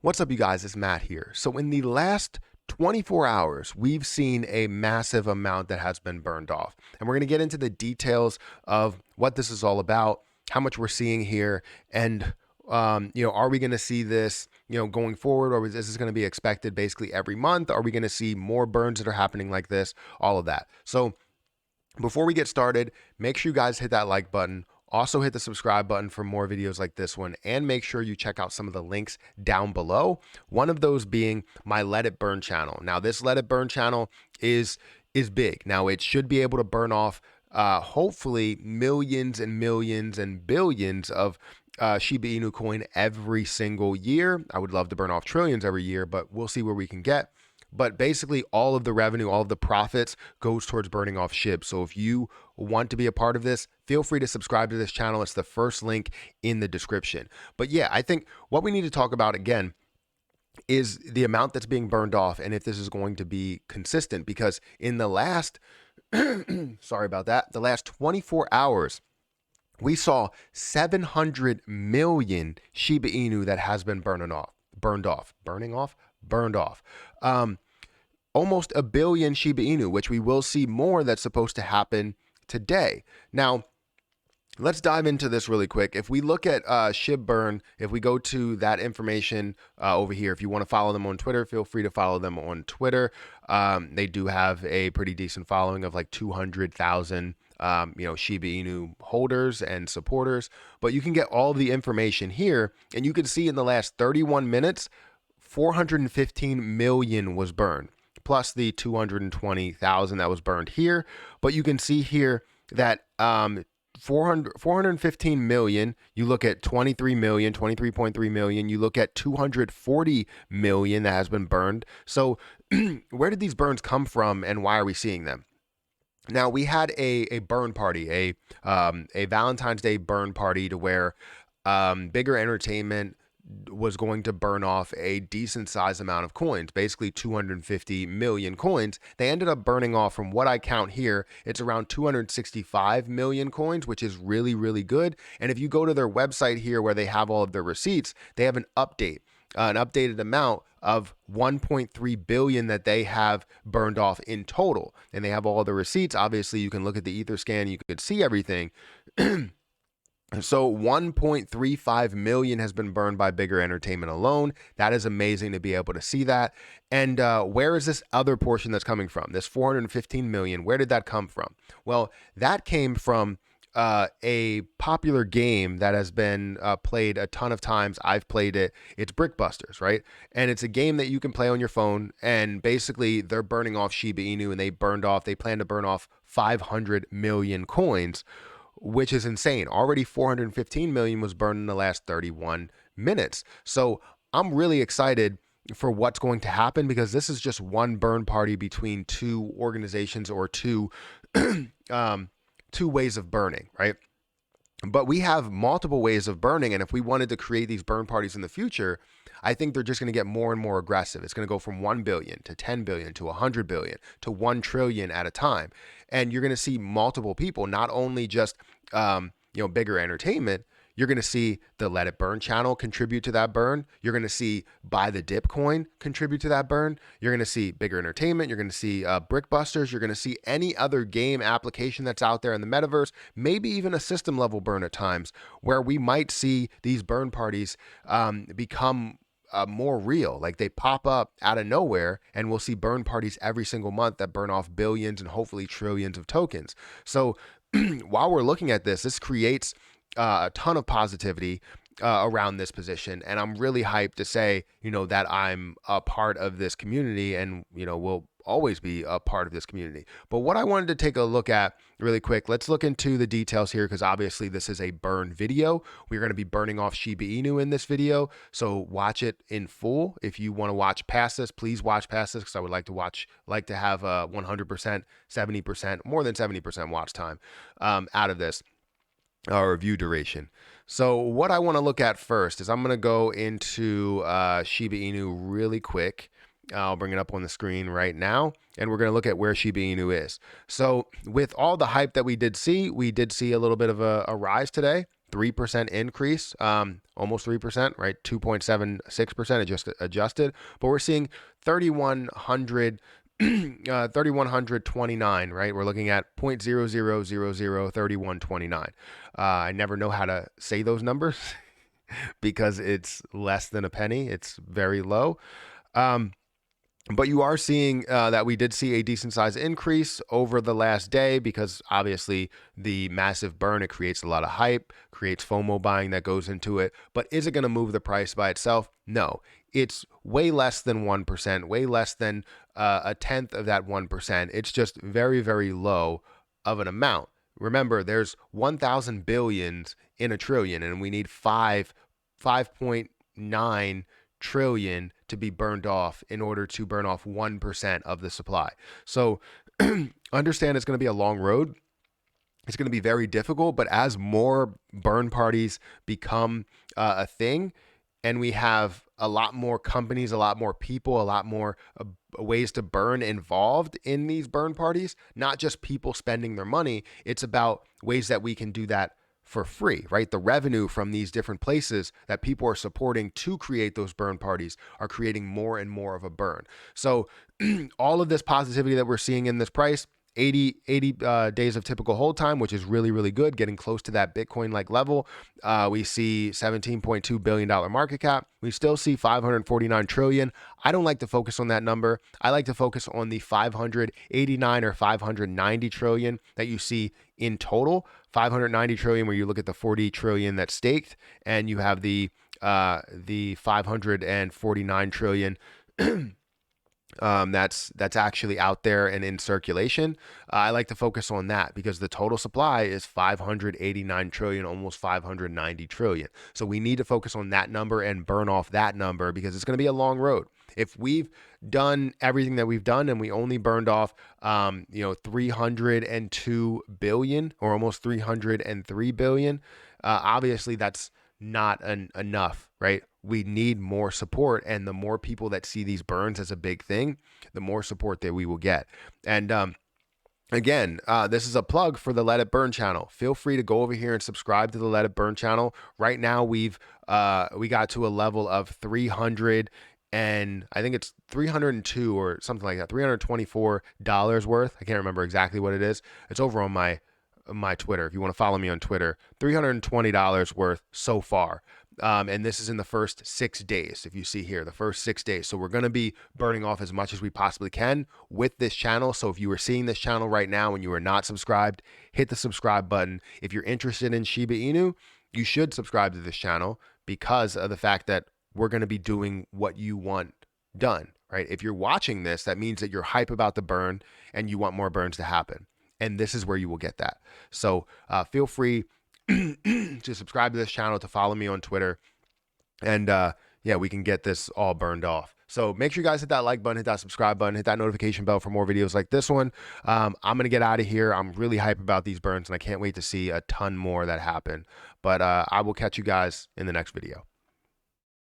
What's up, you guys? It's Matt here. So in the last 24 hours, we've seen a massive amount that has been burned off. And we're going to get into the details of what this is all about, how much we're seeing here, and are we going to see this, going forward, or is this going to be expected basically every month? Are we going to see more burns that are happening like this? All of that. So before we get started, make sure you guys hit that like button. Also hit the subscribe button for more videos like this one, and make sure you check out some of the links down below. One of those being my Let It Burn channel. Now this Let It Burn channel is big. Now it should be able to burn off hopefully millions and millions and billions of Shiba Inu coin every single year. I would love to burn off trillions every year, but we'll see where we can get. But basically all of the revenue, all of the profits goes towards burning off SHIB. So if you want to be a part of this, feel free to subscribe to this channel. It's the first link in the description. But yeah, I think what we need to talk about again is the amount that's being burned off and if this is going to be consistent, because in the last, sorry about that, the last 24 hours, we saw 700 million Shiba Inu that has been burned off. Almost a billion Shiba Inu, which we will see more that's supposed to happen today. Now, let's dive into this really quick. If we look at SHIB burn, if we go to that information over here, if you want to follow them on Twitter, feel free to follow them on Twitter. They do have a pretty decent following of like 200,000 Shiba Inu holders and supporters, but you can get all the information here, and you can see in the last 31 minutes, 415 million was burned, plus the 220,000 that was burned here. But you can see here that 415 million, you look at 23 million, 23.3 million, you look at 240 million that has been burned. So where did these burns come from, and why are we seeing them? Now, we had a burn party, a Valentine's Day burn party, to where Bigger Entertainment was going to burn off a decent size amount of coins, basically 250 million coins. They ended up burning off, from what I count here, it's around 265 million coins, which is really, really good. And if you go to their website here where they have all of their receipts, they have an updated amount of 1.3 billion that they have burned off in total. And they have all of the receipts. Obviously, you can look at the Etherscan, you could see everything. So 1.35 million has been burned by Bigger Entertainment alone. That is amazing to be able to see that. And where is this other portion that's coming from? This 415 million, where did that come from? Well, that came from a popular game that has been played a ton of times. I've played it. It's Brickbusters, right? And it's a game that you can play on your phone. And basically, they're burning off Shiba Inu, and they plan to burn off 500 million coins, which is insane. Already 415 million was burned in the last 31 minutes. So I'm really excited for what's going to happen, because this is just one burn party between two organizations, or two ways of burning, right? But we have multiple ways of burning, and if we wanted to create these burn parties in the future, I think they're just going to get more and more aggressive. It's going to go from 1 billion to 10 billion to 100 billion to 1 trillion at a time. And you're going to see multiple people, not only just Bigger Entertainment. You're going to see the Let It Burn channel contribute to that burn. You're going to see Buy the Dip coin contribute to that burn. You're going to see Bigger Entertainment. You're going to see Brickbusters. You're going to see any other game application that's out there in the metaverse, maybe even a system level burn at times, where we might see these burn parties become more real. Like they pop up out of nowhere, and we'll see burn parties every single month that burn off billions and hopefully trillions of tokens. So while we're looking at this, this creates a ton of positivity around this position, and I'm really hyped to say, that I'm a part of this community, and will always be a part of this community. But what I wanted to take a look at really quick, let's look into the details here, because obviously this is a burn video. We're going to be burning off Shiba Inu in this video, so watch it in full. If you want to watch past this, please watch past this, because I would like to have 100%, 70%, more than 70% watch time out of this review duration. So what I want to look at first is I'm going to go into Shiba Inu really quick. I'll bring it up on the screen right now, and we're going to look at where Shiba Inu is. So with all the hype that we did see a little bit of a rise today 3% increase, almost 3%, right? 2.76% adjusted, but we're seeing 3,100. 3,129, right? We're looking at 0.00003129. I never know how to say those numbers because it's less than a penny. It's very low. But you are seeing that we did see a decent size increase over the last day because obviously the massive burn, it creates a lot of hype, creates FOMO buying that goes into it. But is it going to move the price by itself? No. It's way less than 1%, way less than a tenth of that 1%. It's just very, very low of an amount. Remember, there's 1,000 billions in a trillion, and we need 5.9 trillion to be burned off in order to burn off 1% of the supply. So understand it's going to be a long road. It's going to be very difficult, but as more burn parties become a thing, and we have a lot more companies, a lot more people, a lot more ways to burn involved in these burn parties, not just people spending their money, it's about ways that we can do that for free, right? The revenue from these different places that people are supporting to create those burn parties are creating more and more of a burn. So all of this positivity that we're seeing in this price, 80 days of typical hold time, which is really, really good, getting close to that Bitcoin-like level. We see $17.2 billion market cap. We still see 549 trillion. I don't like to focus on that number. I like to focus on the 589 or 590 trillion that you see in total. 590 trillion where you look at the 40 trillion that's staked, and you have the 549 trillion that's actually out there and in circulation. I like to focus on that because the total supply is 589 trillion, almost 590 trillion. So we need to focus on that number and burn off that number because it's going to be a long road. If we've done everything that we've done and we only burned off 302 billion or almost 303 billion, obviously that's not enough, right? We need more support, and the more people that see these burns as a big thing, the more support that we will get. And again, this is a plug for the Let It Burn channel. Feel free to go over here and subscribe to the Let It Burn channel. Right now, we got to a level of 300 and I think it's 302 or something like that, $324 worth. I can't remember exactly what it is. It's over on my Twitter. If you want to follow me on Twitter, $320 worth so far. And this is in the first 6 days. If you see here, the first 6 days. So we're going to be burning off as much as we possibly can with this channel. So if you are seeing this channel right now and you are not subscribed, hit the subscribe button. If you're interested in Shiba Inu, you should subscribe to this channel because of the fact that we're going to be doing what you want done, right? If you're watching this, that means that you're hype about the burn and you want more burns to happen. And this is where you will get that. So feel free to subscribe to this channel, to follow me on Twitter. And yeah, we can get this all burned off. So make sure you guys hit that like button, hit that subscribe button, hit that notification bell for more videos like this one. I'm going to get out of here. I'm really hype about these burns and I can't wait to see a ton more that happen. But I will catch you guys in the next video.